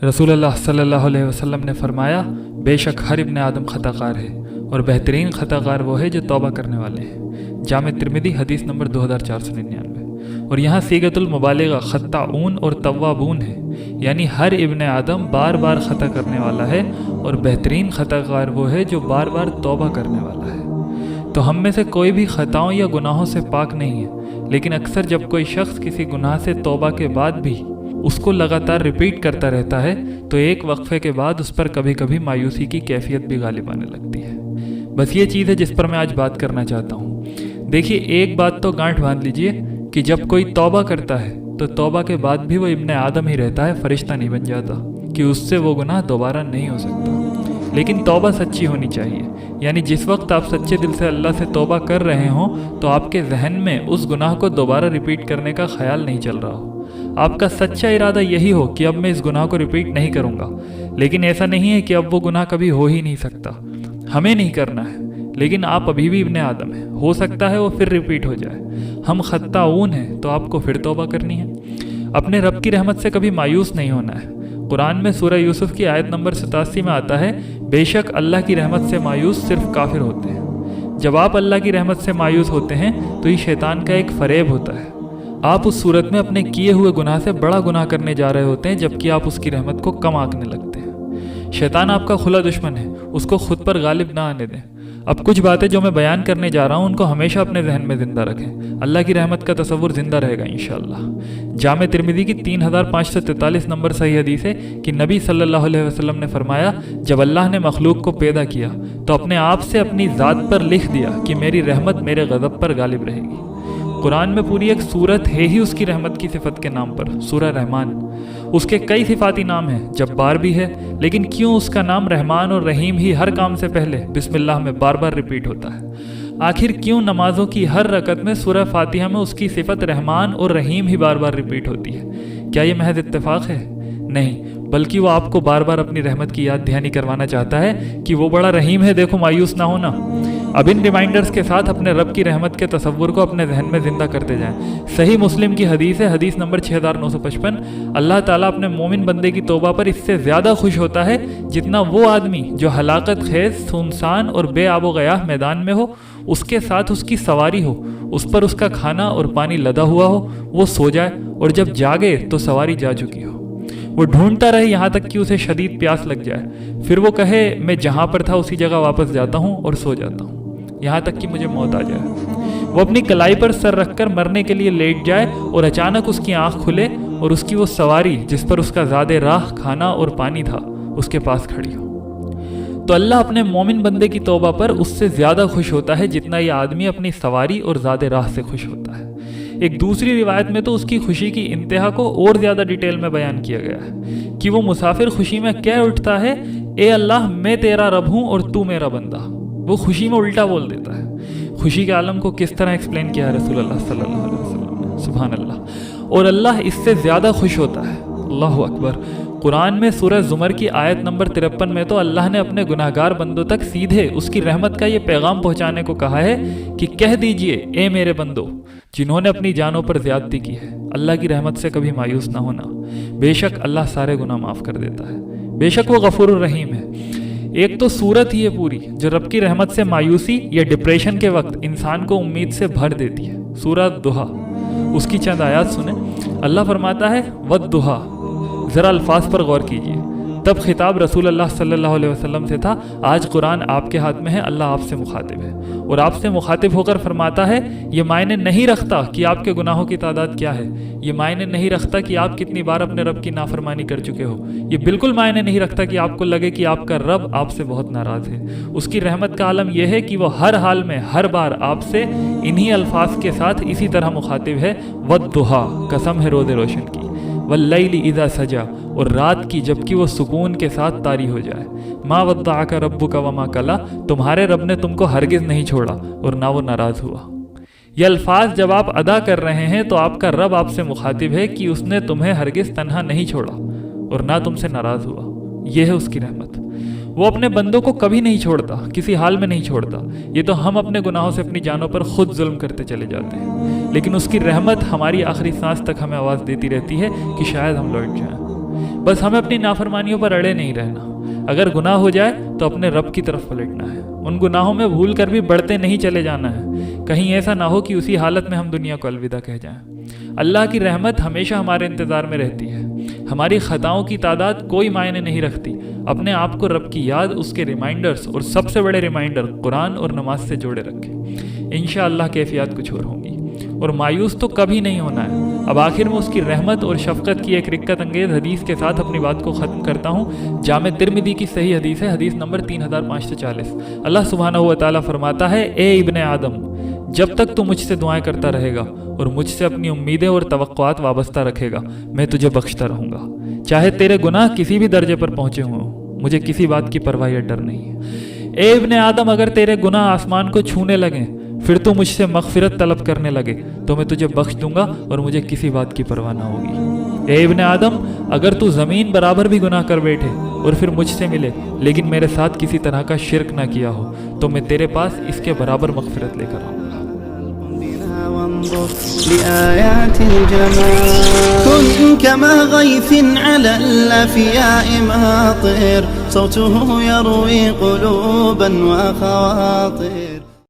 رسول اللہ صلی اللہ علیہ وسلم نے فرمایا، بے شک ہر ابن آدم خطا کار ہے اور بہترین خطا کار وہ ہے جو توبہ کرنے والے ہیں۔ جامع ترمذی حدیث نمبر 2499۔ اور یہاں صیغۃ المبالغہ خطاؤن اور توابون ہے، یعنی ہر ابن آدم بار بار خطا کرنے والا ہے اور بہترین خطا کار وہ ہے جو بار بار توبہ کرنے والا ہے۔ تو ہم میں سے کوئی بھی خطاؤں یا گناہوں سے پاک نہیں ہے، لیکن اکثر جب کوئی شخص کسی گناہ سے توبہ کے بعد بھی اس کو لگاتار ریپیٹ کرتا رہتا ہے تو ایک وقفے کے بعد اس پر کبھی کبھی مایوسی کی کیفیت بھی غالب آنے لگتی ہے۔ بس یہ چیز ہے جس پر میں آج بات کرنا چاہتا ہوں۔ دیکھیے، ایک بات تو گانٹھ باندھ لیجئے کہ جب کوئی توبہ کرتا ہے تو توبہ کے بعد بھی وہ ابن آدم ہی رہتا ہے، فرشتہ نہیں بن جاتا کہ اس سے وہ گناہ دوبارہ نہیں ہو سکتا۔ لیکن توبہ سچی ہونی چاہیے، یعنی جس وقت آپ سچے دل سے اللہ سے توبہ کر رہے ہوں تو آپ کے ذہن میں اس گناہ کو دوبارہ ریپیٹ کرنے کا خیال نہیں چل رہا ہو۔ آپ کا سچا ارادہ یہی ہو کہ اب میں اس گناہ کو ریپیٹ نہیں کروں گا، لیکن ایسا نہیں ہے کہ اب وہ گناہ کبھی ہو ہی نہیں سکتا، ہمیں نہیں کرنا ہے، لیکن آپ ابھی بھی ابن آدم ہیں، ہو سکتا ہے وہ پھر ریپیٹ ہو جائے۔ ہم خطاؤن ہیں تو آپ کو پھر توبہ کرنی ہے۔ اپنے رب کی رحمت سے کبھی مایوس نہیں ہونا ہے۔ قرآن میں سورہ یوسف کی آیت نمبر 87 میں آتا ہے، بے شک اللہ کی رحمت سے مایوس صرف کافر ہوتے ہیں۔ جب آپ اللہ کی رحمت سے مایوس ہوتے ہیں تو یہ شیطان کا ایک فریب ہوتا ہے۔ آپ اس صورت میں اپنے کیے ہوئے گناہ سے بڑا گناہ کرنے جا رہے ہوتے ہیں، جبکہ آپ اس کی رحمت کو کم آنکنے لگتے ہیں۔ شیطان آپ کا کھلا دشمن ہے، اس کو خود پر غالب نہ آنے دیں۔ اب کچھ باتیں جو میں بیان کرنے جا رہا ہوں ان کو ہمیشہ اپنے ذہن میں زندہ رکھیں، اللہ کی رحمت کا تصور زندہ رہے گا انشاءاللہ۔ جامع ترمذی کی 3543 نمبر صحیح حدیث ہے کہ نبی صلی اللہ علیہ وسلم نے فرمایا، جب اللہ نے مخلوق کو پیدا کیا تو اپنے آپ سے اپنی ذات پر لکھ دیا کہ میری رحمت میرے غضب پر غالب رہے گی۔ قرآن میں پوری ایک سورت ہے ہی اس کی رحمت کی صفت کے نام پر، سورہ رحمان۔ اس کے کئی صفاتی نام ہیں، جبار بھی ہے، لیکن کیوں اس کا نام رحمان اور رحیم ہی ہر کام سے پہلے بسم اللہ میں بار بار ریپیٹ ہوتا ہے؟ آخر کیوں نمازوں کی ہر رکعت میں سورہ فاتحہ میں اس کی صفت رحمان اور رحیم ہی بار بار ریپیٹ ہوتی ہے؟ کیا یہ محض اتفاق ہے؟ نہیں، بلکہ وہ آپ کو بار بار اپنی رحمت کی یاد دہانی کروانا چاہتا ہے کہ وہ بڑا رحیم ہے، دیکھو مایوس نہ ہونا۔ اب ان ریمائنڈرز کے ساتھ اپنے رب کی رحمت کے تصور کو اپنے ذہن میں زندہ کرتے جائیں۔ صحیح مسلم کی حدیث ہے، حدیث نمبر 6955، اللہ تعالیٰ اپنے مومن بندے کی توبہ پر اس سے زیادہ خوش ہوتا ہے جتنا وہ آدمی جو ہلاکت خیز، سنسان اور بے آب و گیاہ میدان میں ہو، اس کے ساتھ اس کی سواری ہو، اس پر اس کا کھانا اور پانی لدا ہوا ہو، وہ سو جائے اور جب جاگے تو سواری جا چکی ہو۔ وہ ڈھونڈتا رہے یہاں تک کہ اسے شدید پیاس لگ جائے، پھر وہ کہے میں جہاں پر تھا اسی جگہ واپس جاتا ہوں اور سو جاتا ہوں یہاں تک کہ مجھے موت آ جائے۔ وہ اپنی کلائی پر سر رکھ کر مرنے کے لیے لیٹ جائے اور اچانک اس کی آنکھ کھلے اور اس کی وہ سواری جس پر اس کا زاد راہ، کھانا اور پانی تھا، اس کے پاس کھڑی ہو۔ تو اللہ اپنے مومن بندے کی توبہ پر اس سے زیادہ خوش ہوتا ہے جتنا یہ آدمی اپنی سواری اور زاد راہ سے خوش ہوتا ہے۔ ایک دوسری روایت میں تو اس کی خوشی کی انتہا کو اور زیادہ ڈیٹیل میں بیان کیا گیا ہے کہ وہ مسافر خوشی میں کہہ اٹھتا ہے، اے اللہ میں تیرا رب ہوں اور تو میرا بندہ۔ وہ خوشی میں الٹا بول دیتا ہے۔ خوشی کے عالم کو کس طرح ایکسپلین کیا ہے رسول اللہ صلی اللہ علیہ وسلم نے، سبحان اللہ۔ اور اللہ اس سے زیادہ خوش ہوتا ہے، اللہ اکبر۔ قرآن میں سورہ زمر کی آیت نمبر 53 میں تو اللہ نے اپنے گناہگار بندوں تک سیدھے اس کی رحمت کا یہ پیغام پہنچانے کو کہا ہے کہ کہہ دیجئے اے میرے بندو جنہوں نے اپنی جانوں پر زیادتی کی ہے، اللہ کی رحمت سے کبھی مایوس نہ ہونا، بے شک اللہ سارے گناہ معاف کر دیتا ہے، بے شک وہ غفور الرحیم ہے۔ ایک تو صورت ہی ہے پوری جو رب کی رحمت سے مایوسی یا ڈپریشن کے وقت انسان کو امید سے بھر دیتی ہے، سورہ دوحہ۔ اس کی چند آیات سنیں۔ اللہ فرماتا ہے والضحیٰ، ذرا الفاظ پر غور کیجیے۔ تب خطاب رسول اللہ صلی اللہ علیہ وسلم سے تھا، آج قرآن آپ کے ہاتھ میں ہے، اللہ آپ سے مخاطب ہے اور آپ سے مخاطب ہو کر فرماتا ہے یہ معنی نہیں رکھتا کہ آپ کے گناہوں کی تعداد کیا ہے، یہ معنی نہیں رکھتا کہ آپ کتنی بار اپنے رب کی نافرمانی کر چکے ہو، یہ بالکل معنی نہیں رکھتا کہ آپ کو لگے کہ آپ کا رب آپ سے بہت ناراض ہے۔ اس کی رحمت کا عالم یہ ہے کہ وہ ہر حال میں ہر بار آپ سے انہی الفاظ کے ساتھ اسی طرح مخاطب ہے، والضحیٰ، قسم ہے روز روشن کی، واللیل اذا سجا، اور رات کی جبکہ وہ سکون کے ساتھ طاری ہو جائے، ما ودعک ربک وما قلی، تمہارے رب نے تم کو ہرگز نہیں چھوڑا اور نہ وہ ناراض ہوا۔ یہ الفاظ جب آپ ادا کر رہے ہیں تو آپ کا رب آپ سے مخاطب ہے کہ اس نے تمہیں ہرگز تنہا نہیں چھوڑا اور نہ تم سے ناراض ہوا۔ یہ ہے اس کی رحمت۔ وہ اپنے بندوں کو کبھی نہیں چھوڑتا، کسی حال میں نہیں چھوڑتا۔ یہ تو ہم اپنے گناہوں سے اپنی جانوں پر خود ظلم کرتے چلے جاتے ہیں، لیکن اس کی رحمت ہماری آخری سانس تک ہمیں آواز دیتی رہتی ہے کہ شاید ہم لوٹ جائیں۔ بس ہمیں اپنی نافرمانیوں پر اڑے نہیں رہنا. اگر گناہ ہو جائے تو اپنے رب کی طرف پلٹنا ہے. ان گناہوں میں بھول کر بھی بڑھتے نہیں چلے جانا ہے. کہیں ایسا نہ ہو کہ اسی حالت میں ہم دنیا کو الوداع کہہ جائیں. اللہ کی رحمت ہمیشہ ہمارے انتظار میں رہتی ہے. ہماری خطاؤں کی تعداد کوئی معنی نہیں رکھتی. اپنے آپ کو رب کی یاد، اس کے ریمائنڈرز، اور سب سے بڑے ریمائنڈر قرآن اور نماز سے جوڑے رکھیں. انشاءاللہ کیفیات کچھ اور ہوں گی. اور مایوس تو کبھی نہیں ہونا ہے. اب آخر میں اس کی رحمت اور شفقت کی ایک رکت انگیز حدیث کے ساتھ اپنی بات کو ختم کرتا ہوں. جامع ترمذی کی صحیح حدیث ہے، حدیث نمبر 3540. اللہ سبحانہ و تعالیٰ فرماتا ہے، اے ابن آدم، جب تک تو مجھ سے دعائیں کرتا رہے گا اور مجھ سے اپنی امیدیں اور توقعات وابستہ رکھے گا، میں تجھے بخشتا رہوں گا. چاہے تیرے گناہ کسی بھی درجے پر پہنچے ہوئے ہوں، مجھے کسی بات کی پرواہ یا ڈر نہیں ہے. اے ابن آدم، اگر تیرے گناہ آسمان کو چھونے لگیں، پھر تو مجھ سے مغفرت طلب کرنے لگے تو میں تجھے بخش دوں گا اور مجھے کسی بات کی پرواہ نہ ہوگی. اے ابن آدم، اگر تو زمین برابر بھی گناہ کر بیٹھے اور پھر مجھ سے ملے لیکن میرے ساتھ کسی طرح کا شرک نہ کیا ہو تو میں تیرے پاس اس کے برابر مغفرت لے کر آؤں گا. لآيات الجمال كن كما غيث على الأفياء ماطر صوته يروي قلوبا وخواطر.